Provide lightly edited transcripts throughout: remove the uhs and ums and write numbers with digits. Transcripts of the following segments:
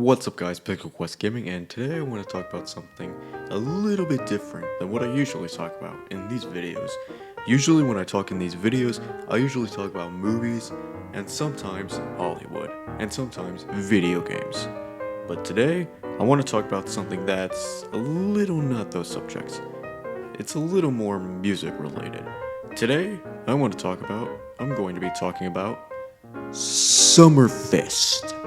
What's up guys, Pickle Quest Gaming, and today I want to talk about something a little bit different than what I usually talk about in these videos. Usually when I talk in these videos, I usually talk about movies, and sometimes Hollywood, and sometimes video games. But today, I want to talk about something that's a little not those subjects. It's a little more music related. Today, I'm going to be talking about Summerfest.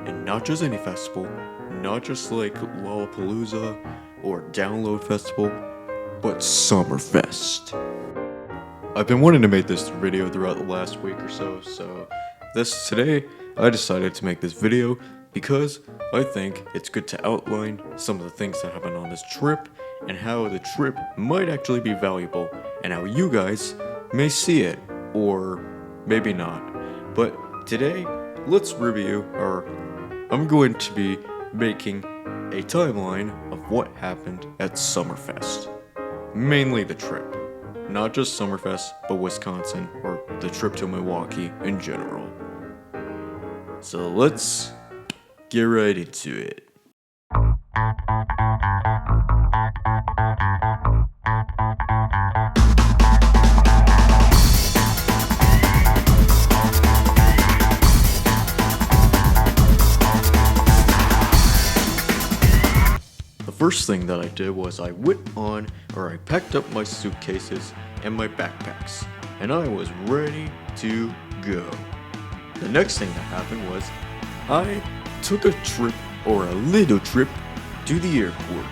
And not just any festival, not just like Lollapalooza or Download Festival, but Summerfest. I've been wanting to make this video throughout the last week or so today I decided to make this video because I think it's good to outline some of the things that happened on this trip and how the trip might actually be valuable and how you guys may see it, or maybe not. But today, let's review, or I'm going to be making a timeline of what happened at Summerfest. Mainly the trip. Not just Summerfest, but Wisconsin, or the trip to Milwaukee in general. So let's get right into it. The first thing that I did was I packed up my suitcases and my backpacks, and I was ready to go. The next thing that happened was I took a little trip to the airport,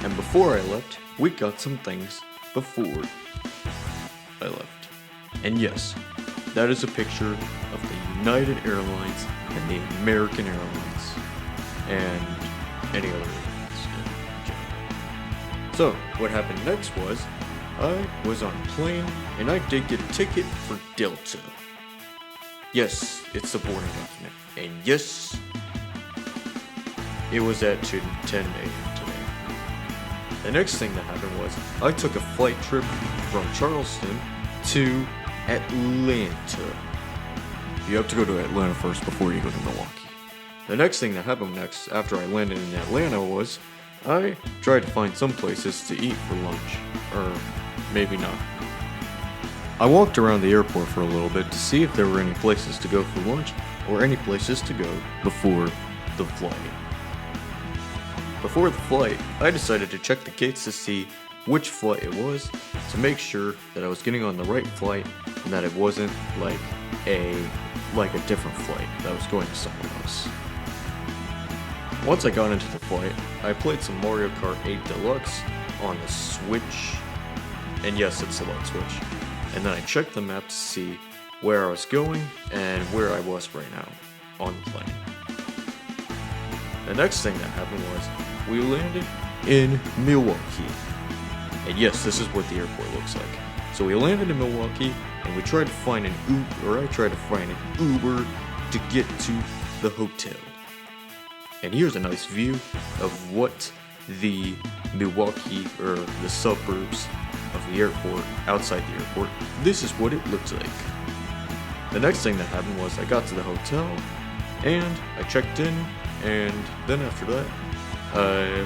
and before I left, we got some things before I left. And yes, that is a picture of the United Airlines and the American Airlines, and any other airlines. So, what happened next was, I was on a plane, and I did get a ticket for Delta. Yes, it's a boarding document, and yes, it was at 10 a.m. today. The next thing that happened was, I took a flight trip from Charleston to Atlanta. You have to go to Atlanta first before you go to Milwaukee. The next thing that happened after I landed in Atlanta was, I tried to find some places to eat for lunch, or maybe not. I walked around the airport for a little bit to see if there were any places to go for lunch, or any places to go before the flight. Before the flight, I decided to check the gates to see which flight it was, to make sure that I was getting on the right flight, and that it wasn't like a different flight that was going to somewhere else. Once I got into the flight, I played some Mario Kart 8 Deluxe on the Switch, and yes, it's a light Switch, and then I checked the map to see where I was going and where I was right now on the plane. The next thing that happened was, we landed in Milwaukee, and yes, this is what the airport looks like. So we landed in Milwaukee, and I tried to find an Uber to get to the hotel. And here's a nice view of what the Milwaukee, or the suburbs of the airport, outside the airport, this is what it looks like. The next thing that happened was I got to the hotel, and I checked in, and then after that, I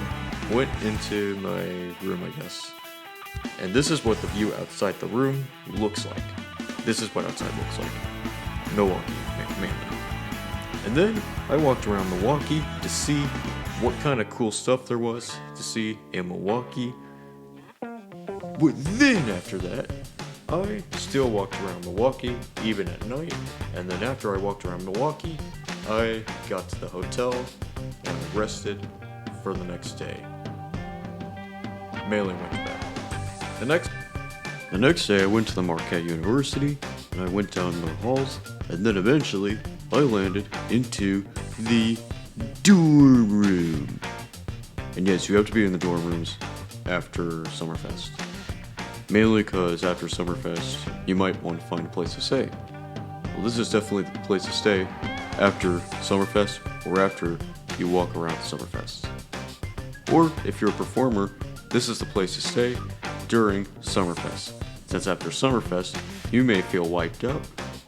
went into my room, I guess. And this is what the view outside the room looks like. This is what outside looks like. Milwaukee, mainly. And then I walked around Milwaukee to see what kind of cool stuff there was to see in Milwaukee. But then after that, I still walked around Milwaukee, even at night. And then after I walked around Milwaukee, I got to the hotel and I rested for the next day. Mainly went to bed. The next day I went to the Marquette University, and I went down the halls, and then eventually I landed into the dorm room. And yes, you have to be in the dorm rooms after Summerfest. Mainly because after Summerfest, you might want to find a place to stay. Well, this is definitely the place to stay after Summerfest, or after you walk around Summerfest. Or, if you're a performer, this is the place to stay during Summerfest. Since after Summerfest, you may feel wiped out,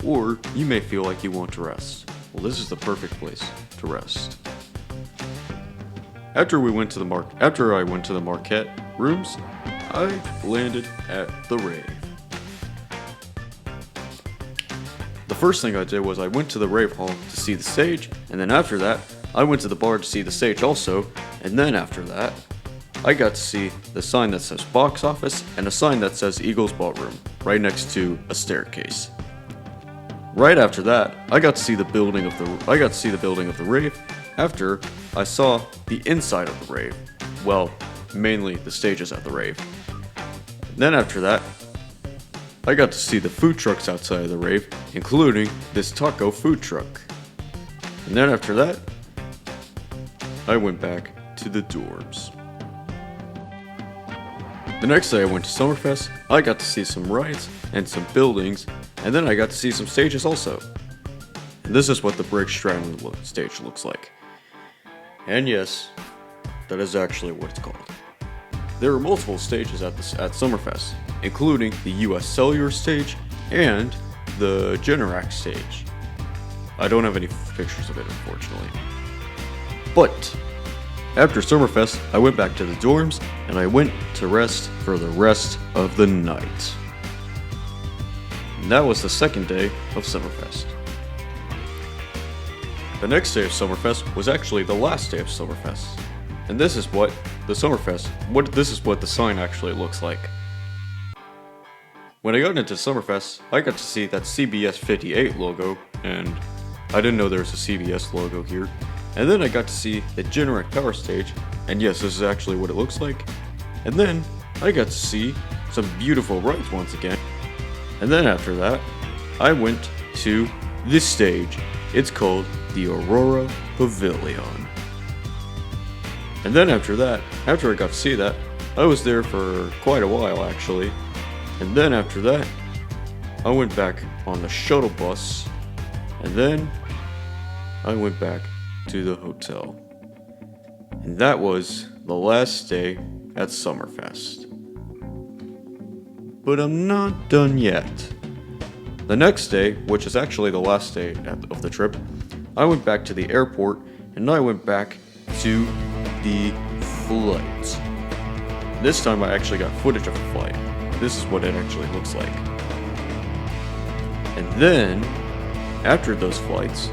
or you may feel like you want to rest. well, this is the perfect place to rest. After I went to the Marquette rooms, I landed at the rave. The first thing I did was I went to the rave hall to see the stage, and then after that, I went to the bar to see the stage also, and then after that, I got to see the sign that says box office and a sign that says Eagles Ballroom, right next to a staircase. Right after that, I got to see the building of the rave after I saw the inside of the rave. Well, mainly the stages at the rave. Then after that, I got to see the food trucks outside of the rave, including this taco food truck. And then after that, I went back to the dorms. The next day I went to Summerfest, I got to see some rides and some buildings, and then I got to see some stages also. And this is what the Brig Stratton stage looks like. And yes, that is actually what it's called. There are multiple stages at Summerfest, including the US Cellular stage and the Generac stage. I don't have any pictures of it, unfortunately. But after Summerfest, I went back to the dorms and I went to rest for the rest of the night. And that was the second day of Summerfest. The next day of Summerfest was actually the last day of Summerfest. And this is what the sign actually looks like. When I got into Summerfest, I got to see that CBS 58 logo, and I didn't know there was a CBS logo here. And then I got to see the Generac Power Stage, and yes, this is actually what it looks like. And then I got to see some beautiful rides once again. And then after that, I went to this stage. It's called the Aurora Pavilion. And then after that, after I got to see that, I was there for quite a while actually. And then after that, I went back on the shuttle bus, and then I went back to the hotel. And that was the last day at Summerfest. But I'm not done yet. The next day, which is actually the last day of the trip, I went back to the airport and I went back to the flight. This time I actually got footage of the flight. This is what it actually looks like. And then, after those flights,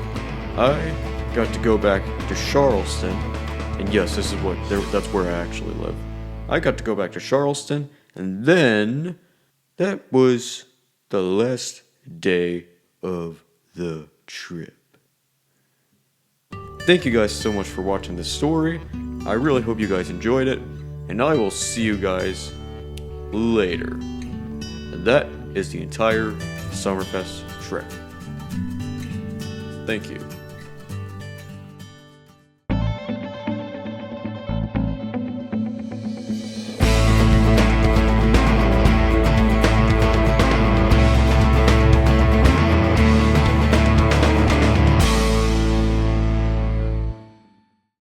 I got to go back to Charleston. And yes, that's where I actually live. I got to go back to Charleston, and then that was the last day of the trip. Thank you guys so much for watching this story. I really hope you guys enjoyed it, and I will see you guys later. And that is the entire Summerfest trip. Thank you.